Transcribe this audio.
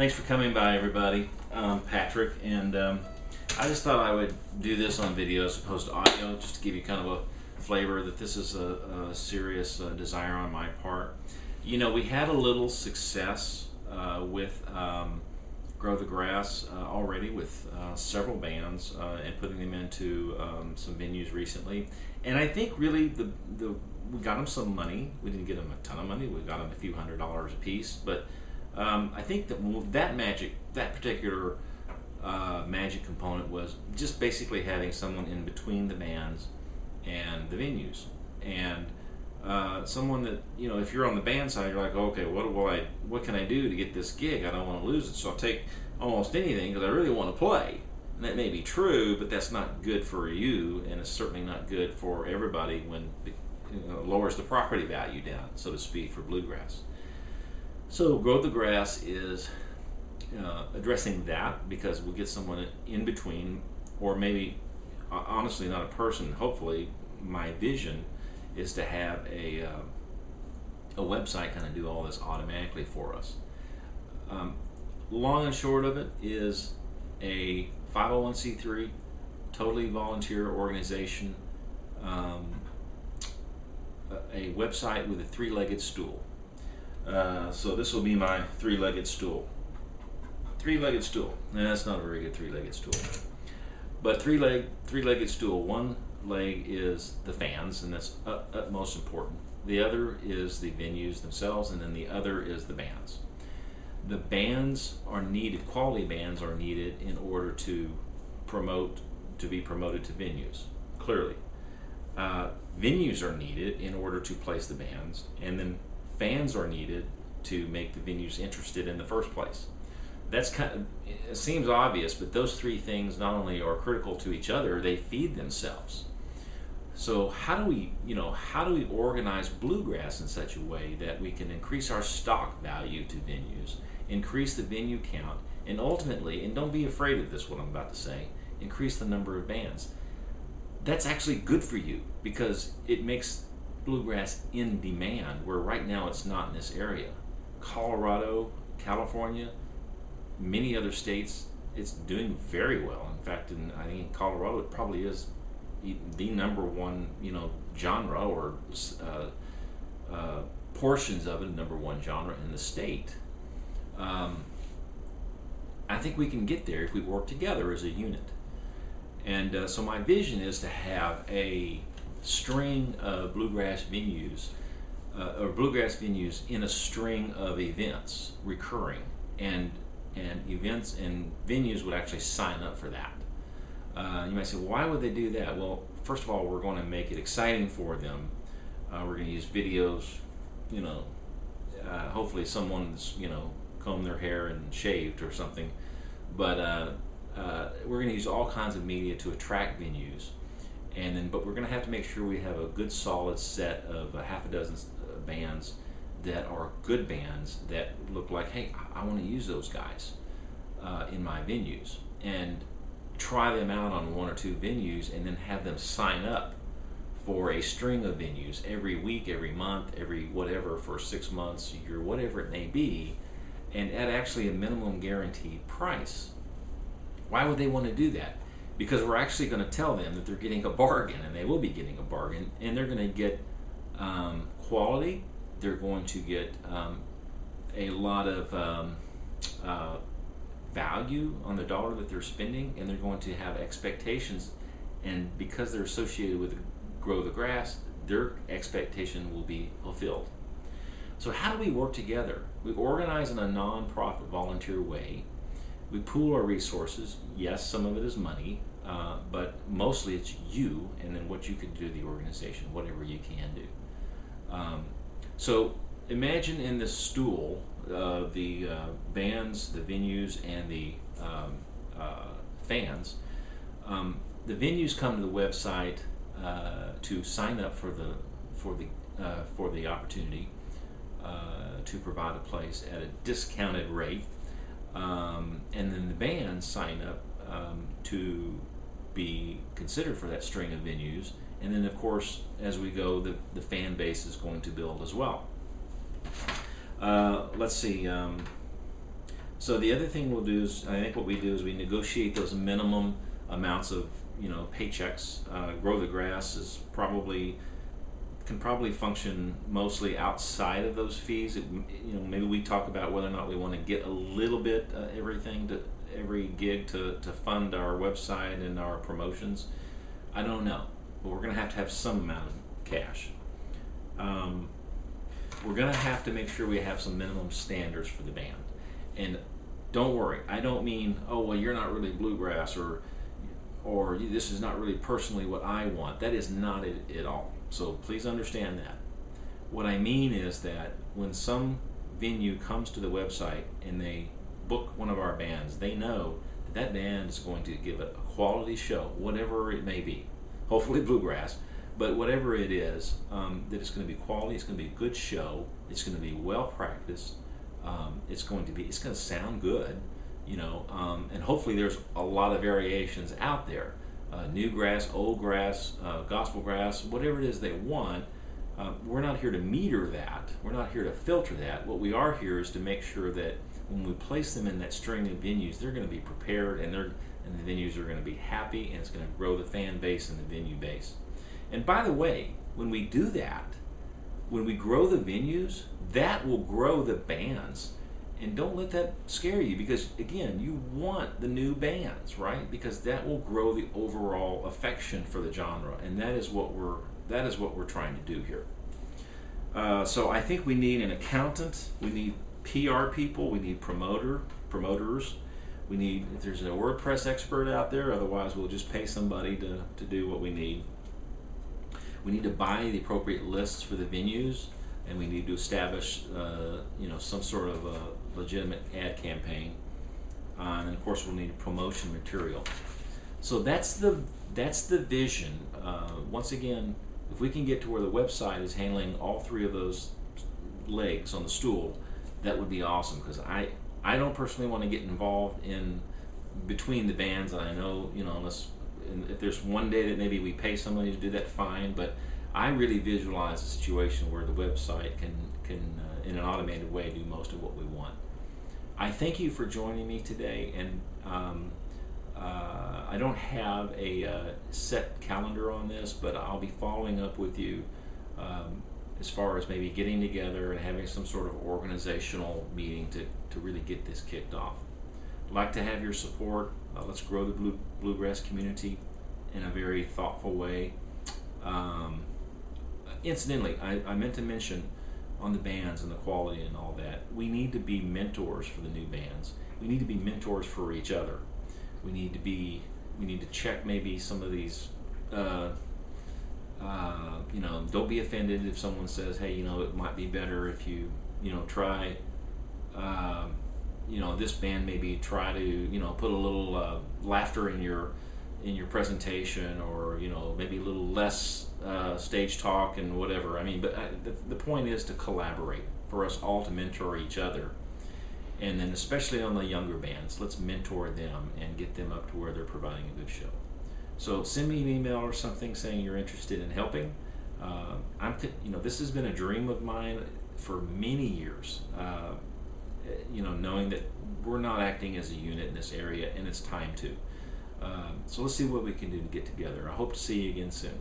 Thanks for coming by, everybody. Patrick, and I just thought I would do this on video as opposed to audio, just to give you kind of a flavor that this is a serious desire on my part. You know, we had a little success with Grow the Grass already with several bands and putting them into some venues recently. And I think really we got them some money. We didn't get them a ton of money. We got them a few $100s a piece. But I think that particular magic component was just basically having someone in between the bands and the venues. And someone that, you know, if you're on the band side, you're like, okay, what can I do to get this gig? I don't want to lose it, so I'll take almost anything because I really want to play. And that may be true, but that's not good for you, and it's certainly not good for everybody when it lowers the property value down, so to speak, for bluegrass. So Grow the Grass is addressing that because we'll get someone in between, or maybe, honestly, not a person. Hopefully, my vision is to have a website kind of do all this automatically for us. Long and short of it is a 501c3, totally volunteer organization, a website with a three-legged stool. So this will be my three-legged stool. Three-legged stool. Now, that's not a very good three-legged stool. But three-legged stool. One leg is the fans, and that's utmost important. The other is the venues themselves, and then the other is the bands. The bands are needed, quality bands are needed in order to be promoted to venues, clearly. Venues are needed in order to place the bands, and then fans are needed to make the venues interested in the first place. That's it seems obvious, but those three things not only are critical to each other, they feed themselves. So how do we organize bluegrass in such a way that we can increase our stock value to venues, increase the venue count, and ultimately, and don't be afraid of this, what I'm about to say, increase the number of bands? That's actually good for you because it makes bluegrass in demand, where right now it's not in this area. Colorado, California, many other states, it's doing very well. In fact, I think in Colorado it probably is the number one, genre, or portions of it, number one genre in the state. I think we can get there if we work together as a unit. And so my vision is to have a string of bluegrass venues, or bluegrass venues in a string of events, recurring, and events and venues would actually sign up for that. You might say, well, why would they do that? Well, first of all, we're going to make it exciting for them. We're going to use videos, hopefully someone's, combed their hair and shaved or something. But we're going to use all kinds of media to attract venues. But we're going to have to make sure we have a good solid set of half a dozen bands that are good bands that look like, hey, I want to use those guys in my venues, and try them out on one or two venues, and then have them sign up for a string of venues every week, every month, every whatever, for 6 months, a year, whatever it may be, and at actually a minimum guaranteed price. Why would they want to do that? Because we're actually going to tell them that they're getting a bargain, and they will be getting a bargain, and they're going to get quality. They're going to get a lot of value on the dollar that they're spending, and they're going to have expectations. And because they're associated with Grow the Grass, their expectation will be fulfilled. So how do we work together? We organize in a non-profit volunteer way. We pool our resources. Yes, some of it is money, but mostly it's you and then what you can do to the organization, whatever you can do. So imagine in this stool the bands, the venues, and the fans. The venues come to the website to sign up for the opportunity to provide a place at a discounted rate. And then the bands sign up to be considered for that string of venues. And then, of course, as we go, the fan base is going to build as well. Let's see. So the other thing we'll do is, I think what we do is we negotiate those minimum amounts of, paychecks. Grow the Grass is can probably function mostly outside of those fees. Maybe we talk about whether or not we want to get a little bit every gig to fund our website and our promotions. I don't know, but we're going to have some amount of cash. We're going to have to make sure we have some minimum standards for the band. And don't worry, I don't mean, oh, well, you're not really bluegrass, or this is not really personally what I want. That is not it at all. So please understand that. What I mean is that when some venue comes to the website and they book one of our bands, they know that band is going to give a quality show, whatever it may be. Hopefully bluegrass, but whatever it is, that it's going to be quality. It's going to be a good show. It's going to be well practiced. It's going to sound good, and hopefully there's a lot of variations out there. New grass, old grass, gospel grass, whatever it is they want. We're not here to meter that. We're not here to filter that. What we are here is to make sure that when we place them in that string of venues, they're going to be prepared, and the venues are going to be happy, and it's going to grow the fan base and the venue base. And by the way, when we do that, when we grow the venues, that will grow the bands. And don't let that scare you, because again, you want the new bands, right? Because that will grow the overall affection for the genre, and that is what we're trying to do here. So I think we need an accountant, we need PR people, we need promoters, we need, if there's a WordPress expert out there, otherwise we'll just pay somebody to do what we need. We need to buy the appropriate lists for the venues, and we need to establish, some sort of a legitimate ad campaign, and of course we'll need promotion material. So that's the vision. Once again, if we can get to where the website is handling all three of those legs on the stool, that would be awesome. Because I don't personally want to get involved in between the bands, and I know unless if there's one day that maybe we pay somebody to do that, fine. But I really visualize a situation where the website can in an automated way do most of what we want. I thank you for joining me today, and I don't have a set calendar on this, but I'll be following up with you as far as maybe getting together and having some sort of organizational meeting to really get this kicked off. I'd like to have your support. Let's grow the bluegrass community in a very thoughtful way. Incidentally, I meant to mention on the bands and the quality and all that, we need to be mentors for the new bands. We need to be mentors for each other. We need to check maybe some of these, don't be offended if someone says, hey, it might be better if you, try, this band, maybe try to, put a little laughter in your presentation, or maybe a little less stage talk and whatever. I mean, but the point is to collaborate, for us all to mentor each other, and then especially on the younger bands, let's mentor them and get them up to where they're providing a good show. So send me an email or something saying you're interested in helping. This has been a dream of mine for many years. Knowing that we're not acting as a unit in this area, and it's time to. So let's see what we can do to get together. I hope to see you again soon.